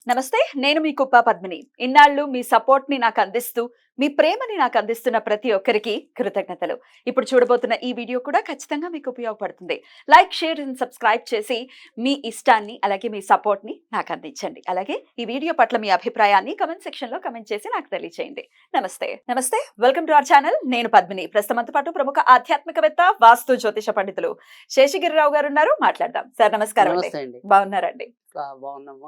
నమస్తే. నేను మీ కుప్ప పద్మిని. ఇన్నాళ్ళు మీ సపోర్ట్‌ని నాకందిస్తూ, మీ ప్రేమని నాకందిస్తున్న ప్రతి ఒక్కరికి కృతజ్ఞతలు. ఇప్పుడు చూడబోతున్న ఈ వీడియో కూడా ఖచ్చితంగా మీకు ఉపయోగపడుతుంది. లైక్, షేర్ అండ్ సబ్స్క్రైబ్ చేసి మీ ఇష్టాన్ని అలాగే మీ సపోర్ట్‌ని నాకందించండి. అలాగే ఈ వీడియో పట్ల మీ అభిప్రాయాన్ని కామెంట్ సెక్షన్‌లో కామెంట్ చేసి నాకు తెలియజేయండి. నమస్తే. నమస్తే. Welcome to our channel. నేను పద్మిని. ప్రస్తుతంతో పాటు ప్రముఖ ఆధ్యాత్మికవేత్త, వాస్తు జ్యోతిష పండితులు శేషగిరిరావు గారు ఉన్నారు. మాట్లాడదాం. సార్ నమస్కారం అండి. నమస్తే అండి. బాగున్నారండి? బాగున్నాము.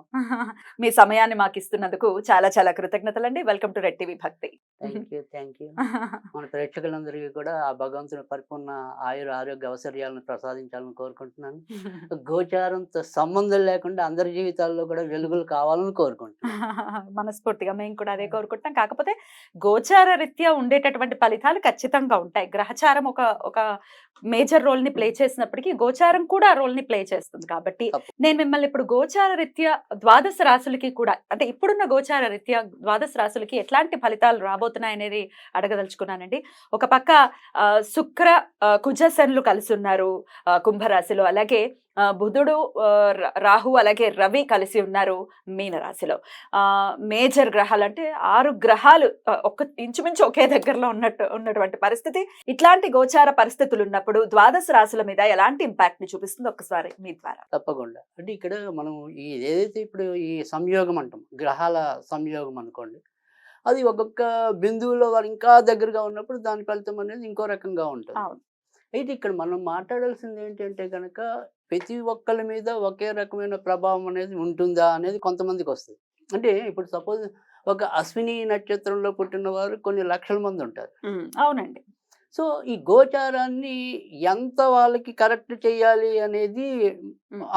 మీ సమయాన్ని మాకు ఇస్తున్నందుకు చాలా చాలా కృతజ్ఞతలండి. వెల్కమ్ టు రెడ్ టీవీ భక్తి. Thank you. మన ప్రేక్షకులందరికీ కూడా ఆ భగవంతుని పరిపూర్ణ ఆయుర ఆరోగ్య ఐశ్వర్యాలను ప్రసాదించాలని కోరుకుంటున్నాను. గోచారంతో సంబంధం లేకుండా అందరి జీవితాల్లో కూడా వెలుగులు కావాలని కోరుకుంటున్నాను. మనస్ఫూర్తిగా మేము కూడా అదే కోరుకుంటున్నాం. కాకపోతే గోచార రీత్యా ఉండేటటువంటి ఫలితాలు ఖచ్చితంగా ఉంటాయి. గ్రహచారం ఒక ఒక మేజర్ రోల్ ని ప్లే చేసినప్పటికీ గోచారం కూడా ఆ రోల్ ని ప్లే చేస్తుంది. కాబట్టి నేను మిమ్మల్ని ఇప్పుడు గోచార రీత్యా ద్వాదశ రాశులకి కూడా, అంటే ఇప్పుడున్న గోచార రీత్యా ద్వాదశ రాశులకి ఎట్లాంటి ఫలితాలు రాబోతున్నాయి అనేది అడగదలుచుకున్నానండి. ఒక పక్క శుక్ర కుజ శనులు కలిసి ఉన్నారు కుంభరాశిలో. అలాగే బుధుడు, రాహు అలాగే రవి కలిసి ఉన్నారు మీనరాశిలో. మేజర్ గ్రహాలు అంటే 6 గ్రహాలు ఇంచుమించు ఒకే దగ్గరలో ఉన్నటువంటి పరిస్థితి. ఇట్లాంటి గోచార పరిస్థితులు ఉన్నప్పుడు ద్వాదశ రాశుల మీద ఎలాంటి ఇంపాక్ట్ ని చూపిస్తుంది ఒక్కసారి మీ ద్వారా? తప్పకుండా. అంటే ఇక్కడ మనం ఏదైతే ఇప్పుడు ఈ సంయోగం అంటాం, గ్రహాల సంయోగం అనుకోండి, అది ఒక్కొక్క బిందువులో వారు ఇంకా దగ్గరగా ఉన్నప్పుడు దాని ఫలితం అనేది ఇంకో రకంగా ఉంటుంది. అయితే ఇక్కడ మనం మాట్లాడాల్సింది ఏంటంటే కనుక ప్రతి ఒక్కరి మీద ఒకే రకమైన ప్రభావం అనేది ఉంటుందా అనేది కొంతమందికి వస్తుంది. అంటే ఇప్పుడు సపోజ్ ఒక అశ్విని నక్షత్రంలో పుట్టిన వారు కొన్ని లక్షల మంది ఉంటారు. అవునండి. సో ఈ గోచారాన్ని ఎంత వాళ్ళకి కరెక్ట్ చేయాలి అనేది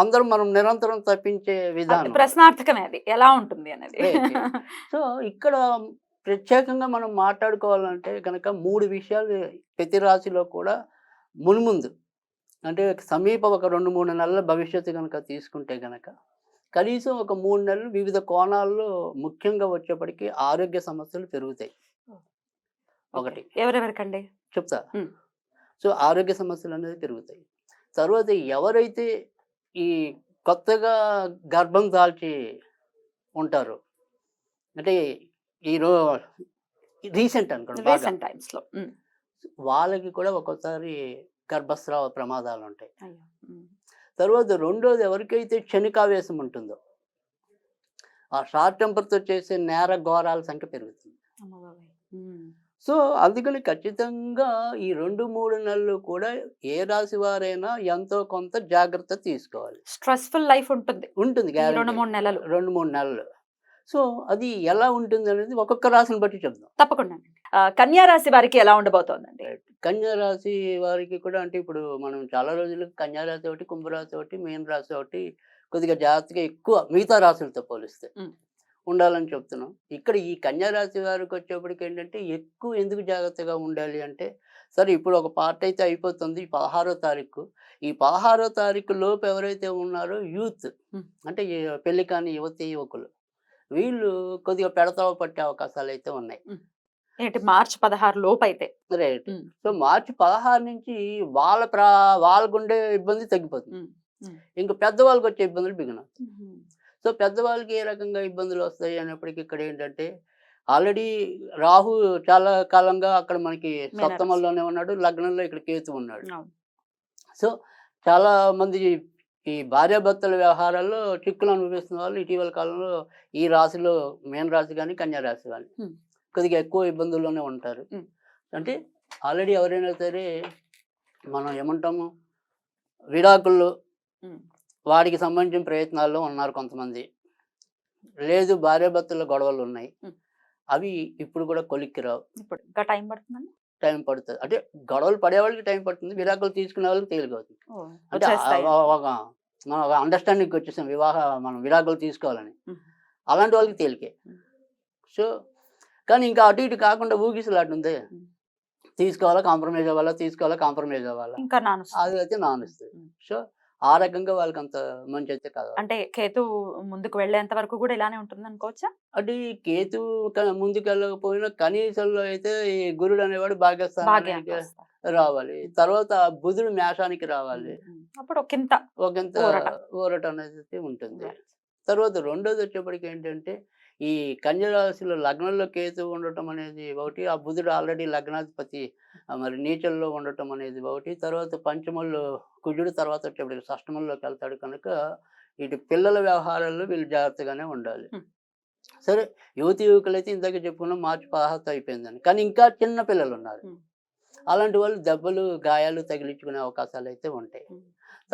అందరం మనం నిరంతరం తప్పించే విధానం, ప్రశ్నార్థకమే అది ఎలా ఉంటుంది అనేది. సో ఇక్కడ ప్రత్యేకంగా మనం మాట్లాడుకోవాలంటే కనుక 3 విషయాలు ప్రతి రాశిలో కూడా మున్ముందు, అంటే సమీప ఒక 2-3 నెలల భవిష్యత్తు కనుక తీసుకుంటే కనుక కనీసం ఒక 3 నెలలు వివిధ కోణాల్లో ముఖ్యంగా వచ్చేప్పటికీ ఆరోగ్య సమస్యలు పెరుగుతాయి. ఒకటి ఎవరెవరికండి చెప్తా. సో ఆరోగ్య సమస్యలు అనేది పెరుగుతాయి. తర్వాత ఎవరైతే ఈ కొత్తగా గర్భం దాల్చి ఉంటారో, అంటే రీసెంట్ అనుకోండి, వాళ్ళకి కూడా ఒక్కోసారి గర్భస్రావ ప్రమాదాలు ఉంటాయి. తర్వాత రెండోది, ఎవరికైతే క్షణికావేశం ఉంటుందో ఆ షార్ట్ టెంపర్తో చేసే నేర ఘోరాల సంఖ్య పెరుగుతుంది. సో అందుకని ఖచ్చితంగా ఈ 2-3 నెలలు కూడా ఏ రాశి వారైనా ఎంతో కొంత జాగ్రత్త తీసుకోవాలి. స్ట్రెస్ఫుల్ లైఫ్ ఉంటుంది 2-3 నెలలు. 2-3 నెలలు. సో అది ఎలా ఉంటుంది అనేది ఒక్కొక్క రాశిని బట్టి చెప్దాం. తప్పకుండా. కన్యా రాశి వారికి ఎలా ఉండబోతోందండి? కన్యా రాశి వారికి కూడా, అంటే ఇప్పుడు మనం చాలా రోజులు కన్యా రాశి ఒకటి, కుంభరాశి ఒకటి, మీన రాశి ఒకటి కొద్దిగా జాగ్రత్తగా ఎక్కువ మిగతా రాశులతో పోలిస్తే ఉండాలని చెప్తున్నాం. ఇక్కడ ఈ కన్యా రాశి వారికి వచ్చేప్పటికి ఏంటంటే ఎక్కువ ఎందుకు జాగ్రత్తగా ఉండాలి అంటే, సరే ఇప్పుడు ఒక పార్ట్ అయితే అయిపోతుంది 16వ తారీఖు. ఈ 16వ తారీఖు లోపు ఎవరైతే ఉన్నారో యూత్, అంటే పెళ్లి కాని యువతి యువకులు, వీళ్ళు కొద్దిగా పెడతావ పట్టే అవకాశాలు అయితే ఉన్నాయి. ఏంటి మార్చి 16 లోపు అయితే? రైట్. సో మార్చి 16 నుంచి వాళ్ళకుండే ఇబ్బంది తగ్గిపోతుంది. ఇంకా పెద్దవాళ్ళకి వచ్చే ఇబ్బందులు బిగిన. సో పెద్దవాళ్ళకి ఏ రకంగా ఇబ్బందులు వస్తాయి అనేప్పటికీ ఇక్కడ ఏంటంటే, ఆల్రెడీ రాహు చాలా కాలంగా అక్కడ మనకి సప్తమంలోనే ఉన్నాడు, లగ్నంలో ఇక్కడ కేతు ఉన్నాడు. సో చాలా మంది ఈ భార్యాభర్తల వ్యవహారాల్లో చిక్కులు అనుభవిస్తున్న వాళ్ళు ఇటీవల కాలంలో ఈ రాశిలో మీన రాశి కానీ కన్యా రాశి కానీ కొద్దిగా ఎక్కువ ఇబ్బందుల్లోనే ఉంటారు. అంటే ఆల్రెడీ ఎవరైనా సరే మనం ఏమంటాము, విడాకుల్లో వాడికి సంబంధించిన ప్రయత్నాల్లో ఉన్నారు కొంతమంది. లేదు భార్యాభర్తల గొడవలు ఉన్నాయి, అవి ఇప్పుడు కూడా కొలిక్కి రావు. ఇప్పుడు టైం పడుతుంది. అంటే గొడవలు పడే వాళ్ళకి టైం పడుతుంది, విడాకులు తీసుకునే వాళ్ళకి తేలికవుతుంది. అంటే మనం ఒక అండర్స్టాండింగ్కి వచ్చేసాం మనం విడాకులు తీసుకోవాలని, అలాంటి వాళ్ళకి తేలికే. సో కానీ ఇంకా అటు ఇటు కాకుండా ఊగిసలాడుంది, తీసుకోవాలా కాంప్రమైజ్ అవ్వాలా అది అయితే నానుస్తుంది. సో ఆ రకంగా వాళ్ళకి అంత మంచి అయితే కాదు. అంటే కేతు ముందుకు వెళ్ళేంత వరకు కూడా ఇలానే ఉంటుంది అనుకోవచ్చా? అంటే కేతు ముందుకు వెళ్ళకపోయినా కనీసంలో అయితే ఈ గురుడు అనేవాడు భాగ్యస్థానానికి రావాలి. తర్వాత బుధుడు మేషానికి రావాలి. అప్పుడు ఒకంత ఊరట అనేది ఉంటుంది. తర్వాత రెండోది వచ్చేప్పటికి ఏంటంటే ఈ కన్య రాశిలో లగ్నంలో కేతు ఉండటం అనేది ఒకటి, ఆ బుధుడు ఆల్రెడీ లగ్నాధిపతి మరి నీచల్లో ఉండటం అనేది ఒకటి, తర్వాత పంచమంలో కుజుడు, తర్వాత వచ్చేప్పటికి షష్టమంలోకి వెళ్తాడు కనుక ఇటు పిల్లల వ్యవహారాల్లో వీళ్ళు జాగ్రత్తగానే ఉండాలి. సరే, యువతి యువకులైతే ఇందాక చెప్పుకున్నాం మార్చి 16 అయిపోయిందని, కానీ ఇంకా చిన్న పిల్లలు ఉన్నారు. అలాంటి వాళ్ళు దెబ్బలు గాయాలు తగిలించుకునే అవకాశాలు అయితే ఉంటాయి.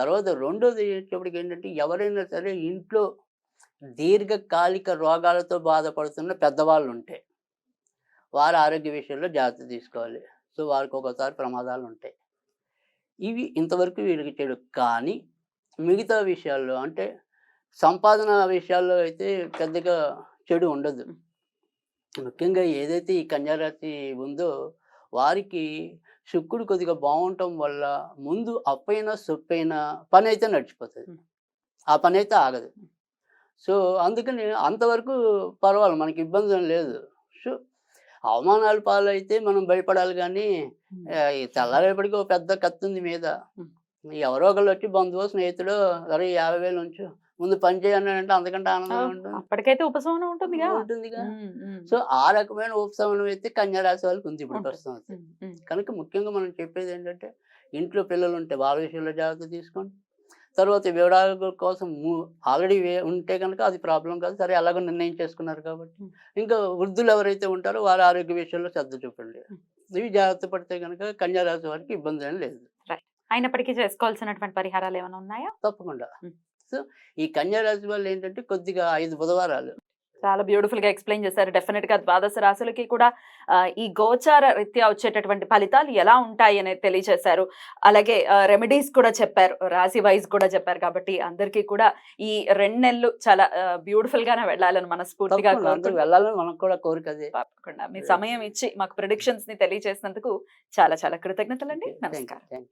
తర్వాత రెండోది వచ్చేప్పటికి ఏంటంటే ఎవరైనా సరే ఇంట్లో దీర్ఘకాలిక రోగాలతో బాధపడుతున్న పెద్దవాళ్ళు ఉంటే వారి ఆరోగ్య విషయంలో జాగ్రత్త తీసుకోవాలి. సో వారికి ఒకసారి ప్రమాదాలు ఉంటాయి. ఇవి ఇంతవరకు వీళ్ళకి చెడు. కానీ మిగతా విషయాల్లో అంటే సంపాదన విషయాల్లో అయితే పెద్దగా చెడు ఉండదు. ముఖ్యంగా ఏదైతే ఈ కన్యారాశి ఉందో వారికి శుక్రుడు కొద్దిగా బాగుండటం వల్ల ముందు అప్పైనా సొప్పైనా పని అయితే నడిచిపోతుంది, ఆ పని అయితే ఆగదు. సో అందుకని అంతవరకు పర్వాలేదు, మనకి ఇబ్బంది ఏం లేదు. సో అవమానాల పాలైతే మనం భయపడాలి, కానీ ఈ తెల్లారేపటికి ఒక పెద్ద కత్తి ఉంది మీద, ఎవరో ఒకళ్ళు వచ్చి బంధువు స్నేహితుడు అరే 50,000 ఉంచు ముందు పని చేయనంటే అంతకంటే ఆనందం ఉంటుంది. అప్పటికైతే ఉపశమనం ఉంటుందిగా. సో ఆ రకమైన ఉపశమనం అయితే కన్యా రాశి వాళ్ళకి ఉంది ఇప్పుడు ప్రస్తుతం. కనుక ముఖ్యంగా మనం చెప్పేది ఏంటంటే ఇంట్లో పిల్లలు ఉంటే వాళ్ళ విషయంలో జాగ్రత్త తీసుకోండి. తర్వాత వివరాల కోసం ఆల్రెడీ ఉంటే కనుక అది ప్రాబ్లం కాదు, సరే అలాగో నిర్ణయం చేసుకున్నారు కాబట్టి. ఇంకా వృద్ధులు ఎవరైతే ఉంటారో వారి ఆరోగ్య విషయంలో శ్రద్ధ చూపండి. ఇవి జాగ్రత్త పడితే కనుక కన్యా రాశి వారికి ఇబ్బంది ఏం లేదు. అయినప్పటికీ చేసుకోవాల్సినటువంటి పరిహారాలు ఏమైనా ఉన్నాయా? తప్పకుండా. సో ఈ కన్యా రాశి వాళ్ళు ఏంటంటే కొద్దిగా 5 బుధవారాలు చాలా బ్యూటిఫుల్ గా ఎక్స్ప్లెయిన్ చేశారు. డెఫినెట్ గా ద్వాదశ రాశులకి కూడా ఈ గోచార రీత్యా వచ్చేటటువంటి ఫలితాలు ఎలా ఉంటాయి అనేది తెలియజేశారు. అలాగే రెమెడీస్ కూడా చెప్పారు, రాశి వైజ్ కూడా చెప్పారు. కాబట్టి అందరికీ కూడా ఈ 2 నెలలు చాలా బ్యూటిఫుల్ గానే వెళ్ళాలని మనస్ఫూర్తిగా వెళ్ళాలని మనకు కూడా కోరిక. తప్పకుండా మీ సమయం ఇచ్చి మాకు ప్రెడిక్షన్స్ ని తెలియజేసినందుకు చాలా చాలా కృతజ్ఞతలండి. నమస్కారం.